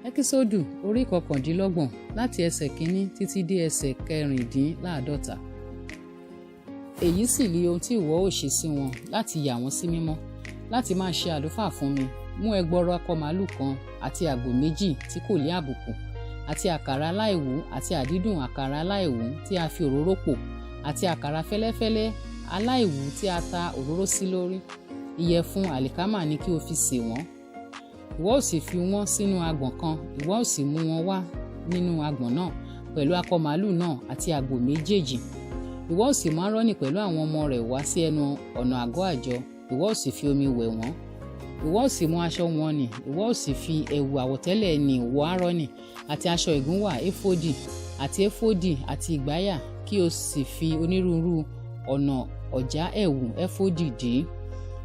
Ẹ́kísódù orí 29 láti ẹsẹ̀ kínní títí dé ẹsẹ̀ 54. Èyí sì li ohun tí ìwọ ó ṣe sí wọn láti yà wọ́n sí mímọ́, láti máa ṣe àlùfáà fún mi. Mú ẹgbọrọ akọ màlúù kan àti àgbò 2 tí kò lé àbùkù, àti àkàrà aláìwú àti àdídùn àkàrà aláìwú tí a fi òróró pò, àti àkàrà fẹ́lẹ́fẹ́lẹ́ aláìwú tí a ta òróró sí lórí. Ìyẹ̀fun àlìkámà ni kí o fi sè wọ́n. Ìwọ ó sì fi wọ́n sínú agbọ̀n kan, ìwọ ó sì mú wọn wá nínú agbọ̀n náà pẹ̀lú akọ màlúù náà àti àgbò 2. Ìwọ ó sì mú Áárónì pẹ̀lú àwọn ọmọ rẹ̀ wá sí ẹnu ọ̀nà àgọ́ àjọ, ìwọ ó sì fi omi wẹ̀ wọ́n. Ìwọ ó sì mú aṣọ wọn nì, ìwọ ó sì fi ẹ̀wù àwọ̀tẹ́lẹ̀ nì wọ Áárónì, àti aṣọ ìgúnwà éfódì àti ìgbàyà, kí o sì fi onírúurú ọ̀nà ọ̀já ẹ̀wù éfódì dè é.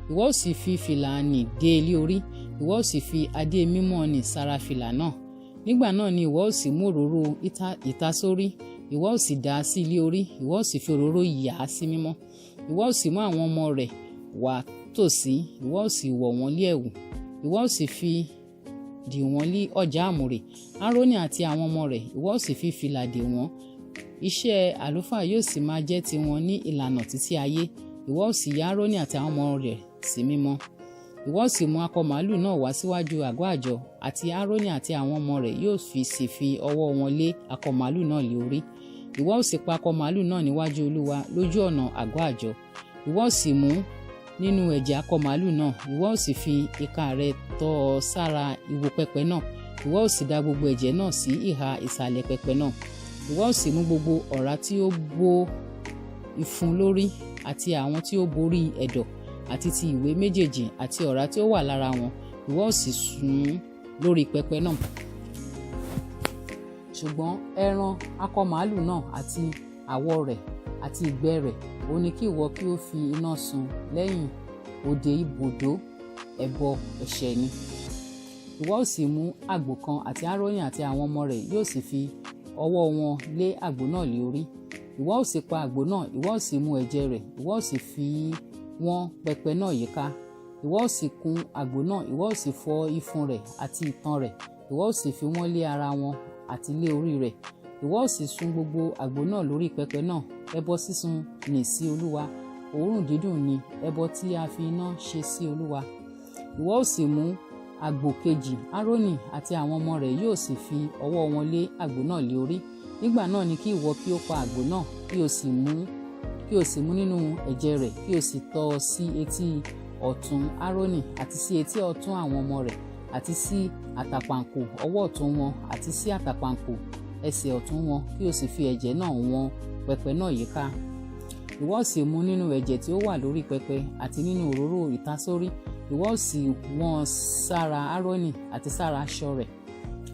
Ìwọ ó sì fi fìlà nì dé e lé orí, ìwọ ó sì fi adé mímọ́ nì sára fìlà náà. Nígbà náà ni ìwọ ó sì mú òróró ìtasórí, ìwọ ó sì dà á sí lé orí, ìwọ ó sì fi òróró yà á sí mímọ́. Ìwọ ó sì mú àwọn ọmọ rẹ̀ wá tòsí, ìwọ ó sì wọ̀ wọ́n lé ẹ̀wù, ìwọ ó sì fi dì wọ́n lé ọ̀já àmùrè. Áárónì àti àwọn ọmọ rẹ̀, ìwọ ó sì fi fìlà dè wọ́n. Iṣẹ́ àlùfáà yóò sì máa jẹ́ tiwọn ní ìlànà títí ayé. Ìwọ ó sì yà Áárónì àti àwọn ọmọ rẹ̀ sí mímọ́. Ìwọ ó sì mú akọ màlúù náà wá síwájú àgọ́ àjọ, àti Áárónì àti àwọn ọmọ rẹ̀ yóò sì fi ọwọ́ wọn lé akọ màlúù náà lé orí. Ìwọ ó sì pa akọ màlúù náà níwájú Olúwa lójú ọ̀nà àgọ́ àjọ. Ìwọ ó sì mú nínú ẹ̀jẹ̀ akọ màlúù náà, ìwọ ó sì fi ìka rẹ̀ tọ́ ọ sára ìwo pẹpẹ náà. Ìwọ ó sì dà gbogbo ẹ̀jẹ̀ náà sí ìhà ìsàlẹ̀ pẹpẹ náà. Ìwọ ó sì mú gbogbo ọ̀rá tí ó bo ìfun lórí, àti àwọn tí ó borí ẹ̀dọ̀, àti ti ìwé méjèèjì, àti ọ̀rá tí ó wà lára wọn, ìwọ ó sì sun lórí pẹpẹ náà. Ṣùgbọ́n ẹran akọ màlúù náà àti àwọ̀ rẹ̀ àti ìgbẹ́ rẹ̀, òun ni kí ìwọ kí ó fi iná sun lẹ́yìn òde ibùdó ẹbọ ẹ̀ṣẹ̀ ni. Ìwọ ó sì mú àgbò kan, àti Áárónì àti àwọn ọmọ rẹ̀ yóò sì fi ọwọ́ wọn lé àgbò náà lé orí. Ìwọ ó sì pa àgbò náà, ìwọ ó sì mú ẹ̀jẹ̀ rẹ̀, ìwọ ó sì fi wọ́n pẹpẹ náà yíká. Ìwọ ó sì kùn àgbò náà, ìwọ ó sì fọ́ ìfun rẹ̀ àti ìtàn rẹ̀, ìwọ ó sì fi wọ́n lé ara wọn àti lé orí rẹ̀. Ìwọ ó sì sun gbogbo àgbò náà lórí pẹpẹ náà. Ẹbọ sísun nì sí Olúwa, òórùn dídùn ni ẹbọ tí a fi iná ṣe sí Olúwa. Ìwọ ó sì mú àgbò kejì, Áárónì àti àwọn ọmọ rẹ̀ yóò sì fi ọwọ́ wọn lé àgbò náà lé orí. Nígbà náà ni kí ìwọ kí ó pa àgbò náà, kí o sì mú nínú ẹ̀jẹ̀ rẹ̀, kí o sì tọ́ ọ sí etí ọ̀tún Áárónì, àti sí etí ọ̀tún àwọn ọmọ rẹ̀, àti sí àtàpàǹkò ọwọ́ ọ̀tún wọn, àti sí àtàpàǹkò ẹsẹ̀ ọ̀tún wọn, kí o sì fi ẹ̀jẹ̀ náà wọ́n pẹpẹ náà yíká. Ìwọ ó sì mú nínú ẹ̀jẹ̀ tí ó wà lórí pẹpẹ àti nínú òróró ìtasórí, ìwọ ó sì wọ́n sára Áárónì àti sára aṣọ rẹ̀,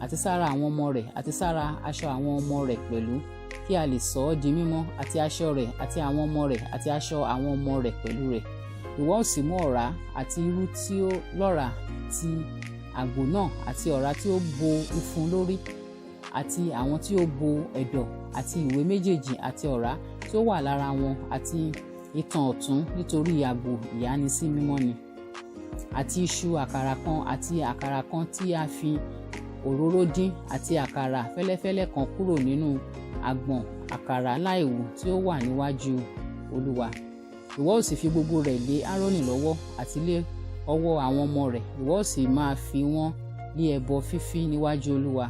àti sára àwọn ọmọ rẹ̀, àti sára aṣọ àwọn ọmọ rẹ̀ pẹ̀lú, kí a lè sọ ọ́ di mímọ́, àti aṣọ rẹ̀ àti àwọn ọmọ rẹ̀ àti aṣọ àwọn ọmọ rẹ̀ pẹ̀lú rẹ̀. Ìwọ ó sì mú ọ̀rá àti irú tí ó lọ́ràá ti àgbò náà, àti ọ̀rá tí ó bo ìfun lórí, àti àwọn tí ó bo ẹ̀dọ̀, àti ìwé méjèèjì, àti ọ̀rá tí ó wà lára wọn, àti itan ọ̀tún, nítorí àgbò ìyánisí mímọ́ ni. Àti iṣu àkàrà kan, àti àkàrà kan tí a fi òróró dín, àti àkàrà fẹ́lẹ́fẹ́lẹ́ kan kúrò nínú àgbọ̀n àkàrà aláìwú tí ó wà níwájú Olúwa. Ìwọ ó sì fi gbogbo rẹ̀ lé Áárónì lọ́wọ́, àti lé ọwọ́ àwọn ọmọ rẹ̀, ìwọ ó sì máa fi wọ́n lé ẹbọ fífí níwájú Olúwa.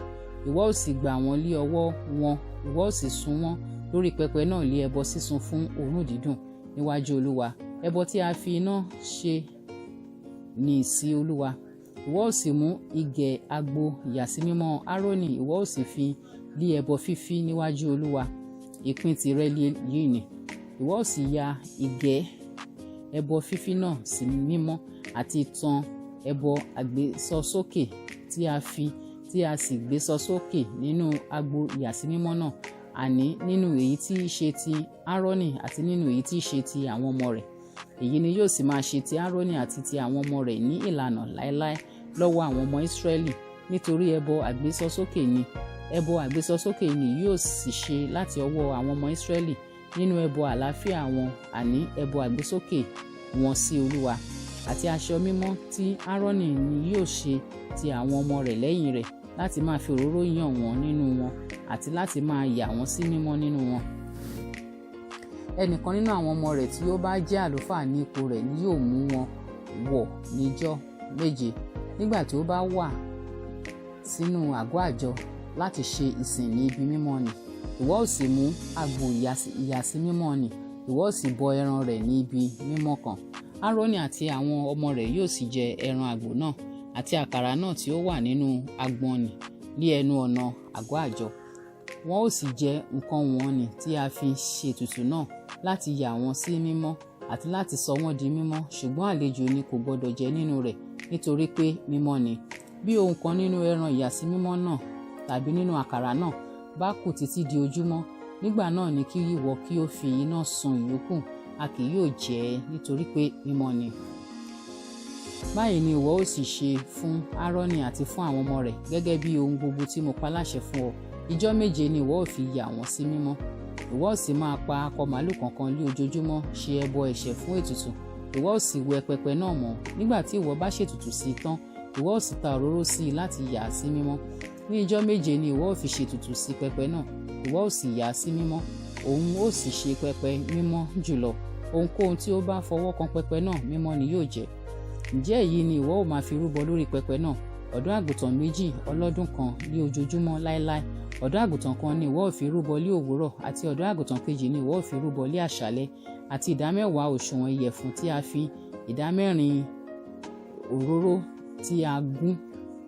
Ìwọ ó sì gbà wọ́n lé ọwọ́ wọn, ìwọ ó sì sun wọ́n lórí pẹpẹ náà lé ẹbọ sísun fún òórùn dídùn níwájú Olúwa. Ẹbọ tí a fi iná ṣe ní sí Olúwa. Ìwọ ó sì mú igẹ̀ àgbò ìyàsímímọ́ Áárónì, ìwọ ó sì fi lé ẹbọ fífí níwájú Olúwa. Ìpín tìrẹ yìí ni. Ìwọ ó sì ya igẹ̀ ẹbọ fífí náà sí mímọ́, àti ìtàn ẹbọ àgbésọsókè tí a sì gbé sọ sókè nínú àgbò ìyàsímímọ́ náà, àní nínú èyí tí í ṣe ti Áárónì àti nínú èyí tí í ṣe ti àwọn ọmọ rẹ̀. Èyí ni yóò sì máa ṣe ti Áárónì àti ti àwọn ọmọ rẹ̀ ní ìlànà láéláé lọ́wọ́ àwọn ọmọ Ísírẹ́lì, nítorí ẹbọ àgbésọsókè ni. Ẹbọ àgbésọsókè ni yóò sì ṣe láti ọwọ́ àwọn ọmọ Ísírẹ́lì nínú ẹbọ àlàáfíà wọn, àní ẹbọ àgbésókè wọn sí Olúwa. Àti aṣọ mímọ́ tí Áárónì ni yóò ṣe ti àwọn ọmọ rẹ̀ lẹ́yìn rẹ̀, láti máa fi òróró yàn wọ́n nínú wọn àti láti máa yà wọ́n sí mímọ́ nínú wọn. Ẹnìkan nínú àwọn ọmọ rẹ̀ tí ó bá jẹ́ àlùfáà ní ipò rẹ̀ ni yóò mú wọn wọ̀ níjọ́ 7 nígbà tí ó bá wà sínú àgọ́ àjọ láti ṣe ìsìn ní ibi mímọ́ ni. Ìwọ ó sì mú àgbò ìyàsímímọ́ ni, ìwọ ó sì bọ ẹran rẹ̀ ní ibi mímọ́ kan. Áárónì àti àwọn ọmọ rẹ̀ yóò sì jẹ ẹran àgbò náà àti àkàrà náà tí ó wà nínú agbọ̀n nì ní ẹnu ọ̀nà àgọ́ àjọ. Wọn ó sì jẹ nǹkan wọn nì tí a fi ṣètùtù náà láti yà wọ́n sí mímọ́ àti láti sọ wọ́n di mímọ́, ṣùgbọ́n àlejò ni kò gbọdọ̀ jẹ nínú rẹ̀ nítorí pé mímọ́ ni. Bí ohun kan nínú ẹran ìyàsímímọ́ náà tàbí nínú àkàrà náà bá kù títí di ojúmọ́, nígbà náà ni kí ìwọ kí ó fi iná sun ìyókù, a kì yóò jẹ ẹ́ nítorí pé mímọ́ ni. Báyìí ni ìwọ ó sì ṣe fún Áárónì àti fún àwọn ọmọ rẹ̀ gẹ́gẹ́ bí ohun gbogbo tí mo pa láṣẹ fún ọ. Ijọ́ 7 ni ìwọ ó fi yà wọ́n sí mímọ́. Ìwọ ó sì máa pa akọ màálù kankan ní ojoojúmọ́ ṣe ẹbọ ẹ̀ṣẹ̀ fún ètùtù. Ìwọ ó sì wẹ pẹpẹ náà mọ́. Nígbà tí ìwọ bá ṣètùtù sí i tán, ìwọ ó sì ta òróró sí i láti yà á sí mímọ́. Ní ijọ́ 7 ni ìwọ ó fi ṣètùtù sí pẹpẹ náà, ìwọ ó sì yà á sí mímọ́. Òun ó sì ṣe pẹpẹ mímọ́ jùlọ. Ohunkóhun tí ó bá fọwọ́ kan pẹpẹ náà mímọ́ ni yóò jẹ́. Ǹjẹ́ èyí ni ìwọ ó máa fi rúbọ lórí pẹpẹ náà: ọ̀dọ́ àgùntàn 2 ọlọ́dún kan ní ojoojúmọ́ láéláé. Ọ̀dọ́ àgùntàn kan ni ìwọ ó fi rúbọ lí òwúrọ̀, àti ọ̀dọ́ àgùntàn kejì ni ìwọ ó fi rúbọ lí àṣálẹ́, àti 10% òṣùwọ̀n ìyẹ̀fun tí a fi 4 òróró tí a gún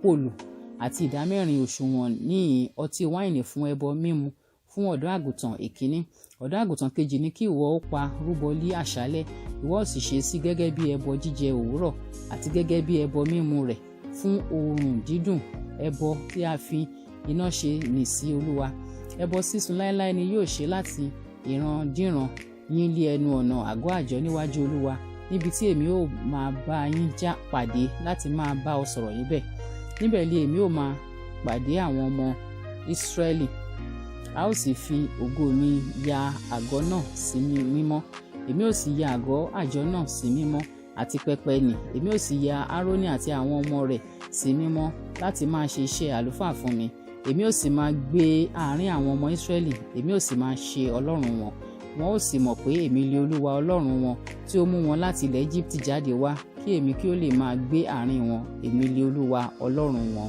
pòlù, àti 4 òṣùwọ̀n níhìn ọtí wáìnì fún ẹbọ mímu fún ọ̀dọ́ àgùntàn èkíní. Ọ̀dọ́ àgùntàn kejì ni kí ìwọ ó pa rúbọ lí àṣálẹ́, ìwọ ó sì ṣe sí gẹ́gẹ́ bí ẹbọ jíjẹ òwúrọ̀ àti gẹ́gẹ́ bí ẹbọ mímu rẹ̀ fún òórùn dídùn, ẹbọ tí a fi iná ṣe nì sí Olúwa. Ẹbọ sísun láéláé ni yóò ṣe láti ìrandíran yín lé ẹnu ọ̀nà àgọ́ àjọ níwájú Olúwa, níbi tí èmi ó máa bá yín já pàdé láti máa bá ọ sọ̀rọ̀ níbẹ̀. Níbẹ̀ ni èmi ó máa pàdé àwọn ọmọ Ísírẹ́lì. A ó sì fi ògo mi ya àgọ́ náà sí mímọ́. Èmi ó sì ya àgọ́ àjọ náà sí mímọ́ àti pẹpẹ nì. Èmi ó sì ya Áárónì àti àwọn ọmọ rẹ̀ sí mímọ́ láti máa ṣe iṣẹ́ àlùfáà fún mi. Èmi ó sì máa gbé àárín àwọn ọmọ Ísírẹ́lì, èmi ó sì máa ṣe Ọlọ́run wọn. Wọn ó sì mọ̀ pé èmi ni Olúwa Ọlọ́run wọn tí ó mú wọn láti ilẹ̀ Éjíptì jáde wá, kí èmi kí ó lè máa gbé àárín wọn. Èmi ni Olúwa Ọlọ́run wọn.